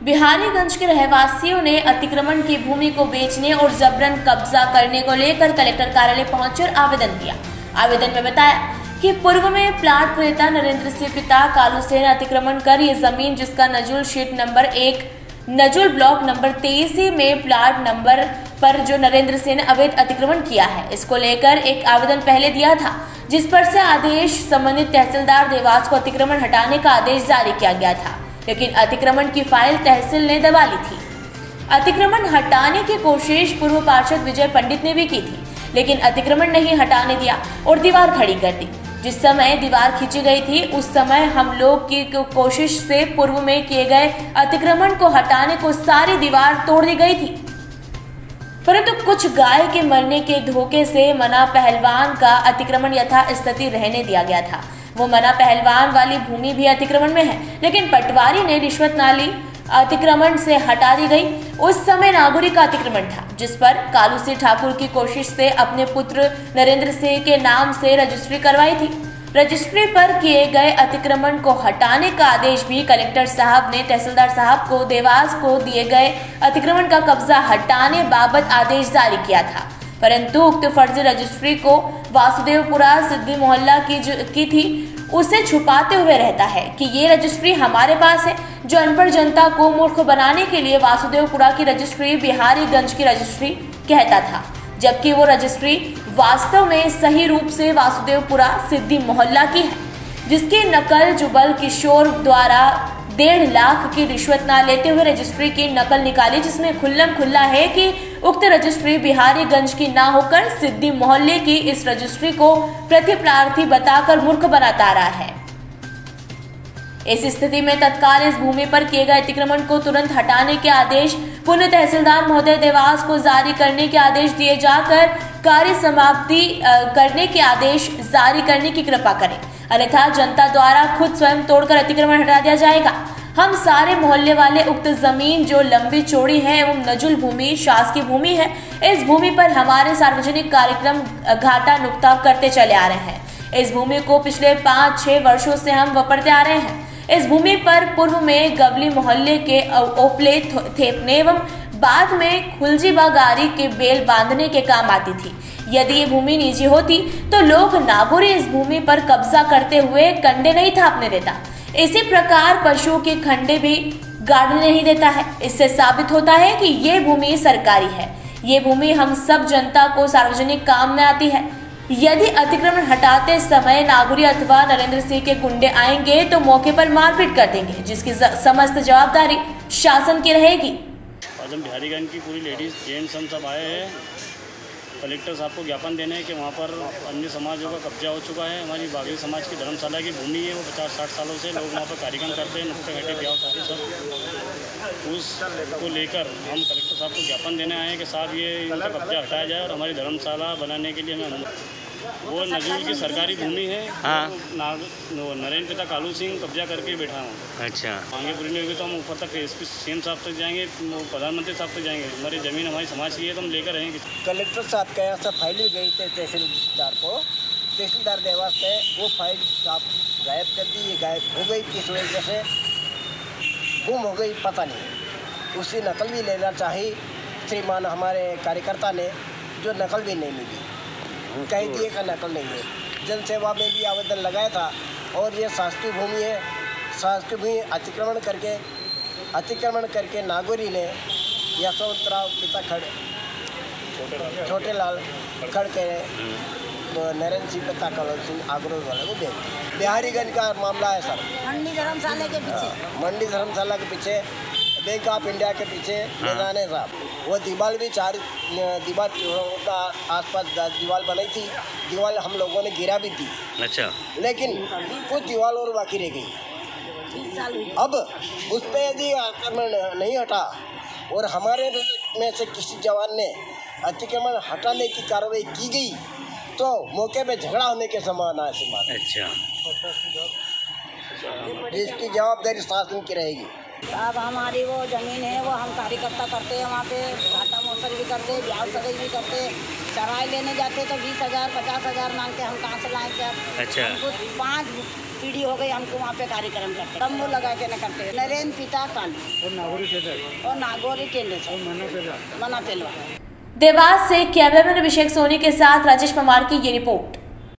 बिहारीगंज के रहवासियों ने अतिक्रमण की भूमि को बेचने और जबरन कब्जा करने को लेकर कलेक्टर कार्यालय पहुंचकर आवेदन किया। आवेदन में बताया कि पूर्व में प्लाट क्रेता नरेंद्र सिंह पिता कालू सेन अतिक्रमण कर ये जमीन, जिसका नजुल शीट नंबर 1 नजुल ब्लॉक नंबर 23 में प्लाट नंबर पर जो नरेंद्र सिंह ने अवैध अतिक्रमण किया है, इसको लेकर एक आवेदन पहले दिया था, जिस पर से आदेश संबंधित तहसीलदार देवास को अतिक्रमण हटाने का आदेश जारी किया गया था, लेकिन अतिक्रमण की फाइल तहसील ने दबा ली थी। अतिक्रमण हटाने की कोशिश पूर्व पार्षद विजय पंडित ने भी की थी, लेकिन अतिक्रमण नहीं हटाने दिया और दीवार खड़ी कर दी। जिस समय दीवार खींची गई थी, उस समय हम लोग की कोशिश से पूर्व में किए गए अतिक्रमण को हटाने को सारी दीवार तोड़ दी गई थी, परंतु कुछ गाय के मरने के धोखे से मना पहलवान का अतिक्रमण यथास्थिति रहने दिया गया था। वो मना पहलवान वाली भूमि भी अतिक्रमण में है, लेकिन पटवारी ने रिश्वत नाली अतिक्रमण से हटा दी गई। उस समय नागुरी का अतिक्रमण था, जिस पर कालू सिंह ठाकुर की कोशिश से अपने पुत्र नरेंद्र सिंह के नाम से रजिस्ट्री करवाई थी। रजिस्ट्री पर किए गए अतिक्रमण को हटाने का आदेश भी कलेक्टर साहब ने तहसीलदार साहब को देवास को दिए गए अतिक्रमण का कब्जा हटाने बाबत आदेश जारी किया था, परंतु उक्त फर्जी रजिस्ट्री को वासुदेवपुरा सिद्धि मोहल्ला की थी, उसे छुपाते हुए रहता है कि ये रजिस्ट्री हमारे पास है, जो अनपढ़ जनता को मूर्ख बनाने के लिए वासुदेवपुरा की रजिस्ट्री बिहारीगंज की रजिस्ट्री कहता था, जबकि वो रजिस्ट्री वास्तव में सही रूप से वासुदेवपुरा सिद्धि मोहल्ला की है, जिसकी नकल जुबल किशोर द्वारा 1.5 लाख की रिश्वत न लेते हुए रजिस्ट्री की नकल निकाली, जिसमें खुल्लम खुल्ला है कि उक्त रजिस्ट्री बिहारीगंज की ना होकर सिद्धि मोहल्ले की इस रजिस्ट्री को प्रतिप्रार्थी बताकर मूर्ख बनाता आ रहा है। इस स्थिति में तत्काल इस भूमि पर किए गए अतिक्रमण को तुरंत हटाने के आदेश पुनः तहसीलदार महोदय देवास को जारी करने के आदेश दिए जाकर कार्य समाप्ति करने के आदेश जारी करने की कृपा करें, अन्यथा जनता द्वारा खुद स्वयं तोड़कर अतिक्रमण हटा दिया जाएगा। हम सारे मोहल्ले वाले उक्त जमीन जो लंबी चौड़ी है एवं नजुल भूमि शासकीय भूमि है, इस भूमि पर हमारे सार्वजनिक कार्यक्रम घाटा नुक्ता करते चले आ रहे हैं। इस भूमि को पिछले 5-6 वर्षों से हम वापरते आ रहे हैं। इस भूमि पर पूर्व में गवली मोहल्ले के ओपले थेपने एवं बाद में खुलजी बागारी के बेल बांधने के काम आती थी। यदि ये भूमि निजी होती तो लोग नागौरी इस भूमि पर कब्जा करते हुए कंडे नहीं थापने देता। इसी प्रकार पशुओं के खंडे भी गाड़ने नहीं देता है। इससे साबित होता है कि ये भूमि सरकारी है। ये भूमि हम सब जनता को सार्वजनिक काम में आती है। यदि अतिक्रमण हटाते समय नागौरी अथवा नरेंद्र सिंह के गुंडे आएंगे तो मौके पर मारपीट कर देंगे, जिसकी समस्त जवाबदारी शासन की रहेगी। आज हम बिहारीगंज की पूरी लेडीज जेंट्स हम सब आए हैं कलेक्टर साहब को ज्ञापन देने के वहाँ पर अन्य समाजों का कब्जा हो चुका है। हमारी बागरी समाज की धर्मशाला की भूमि है, वो 50-60 सालों से लोग वहाँ पर कार्यक्रम करते हैं, नुक्ते घटे ब्याह शादी सब। उसको लेकर हम कलेक्टर साहब को ज्ञापन देने आए हैं कि साहब ये इनका कब्जा हटाया जाए और हमारी धर्मशाला बनाने के लिए हमें वो नजूल की सरकारी भूमि है। हाँ। नरेंद्र पिता कालू सिंह कब्जा करके बैठा हूँ। अच्छा। मांगे पूरी नहीं होगी तो हम ऊपर तक एसपी सीएम साहब तक जाएंगे, प्रधानमंत्री साहब तक जाएंगे। हमारी ज़मीन हमारी समाज की है तो हम लेकर रहेंगे। कलेक्टर साहब के यहाँ से फाइल गई थी तहसीलदार को, तहसीलदार देवास से वो फाइल साहब गायब कर दी। ये गायब हो गई, किस वजह से गुम हो गई पता नहीं। उसकी नकल भी लेना चाहिए श्रीमान हमारे कार्यकर्ता ने, जो नकल भी नहीं मिली, कहीं दिए का नकल नहीं है। जन सेवा में भी आवेदन लगाया था और ये शासकीय भूमि है। शासकीय भूमि अतिक्रमण करके नागौरी ने यशवंतराव पिता छोटे लाल खड़ के नरेंद्र सिंह पिता कालू सिंह आगरोल वाले को दे। बिहारीगंज का मामला है सर, मंडी धर्मशाला के पीछे, मंडी धर्मशाला के पीछे, बैंक ऑफ इंडिया के पीछे मैदान है साहब। वो दीवार भी 4 दीवार का आसपास दीवार बनाई थी। दीवार हम लोगों ने गिरा भी थी। अच्छा। लेकिन कुछ दीवार और बाकी रह गई। अब उस पर यदि आक्रमण नहीं हटा और हमारे में से किसी जवान ने अतिक्रमण हटाने की कार्रवाई की गई तो मौके पे झगड़ा होने के संभावना है। अच्छा। इसकी जवाबदारी शासन की रहेगी। अब हमारी वो ज़मीन है, वो हम कार्यकर्ता करते हैं, वहाँ पे घाटा मौसर भी करते हैं, ब्याह सगाई भी करते हैं। चराई लेने जाते तो 20,000 50,000 मांगते, हम कहाँ से लाएं सर? अच्छा। हमको पीढ़ी हो गई हमको वहाँ पे कार्यक्रम करते, तंबू लगा के न करते। नरेंद्र पिता काली और नागौरी टेंडे से मना पेलवा। देवास से कैमरामैन अभिषेक सोनी के साथ राजेश पवार की ये रिपोर्ट।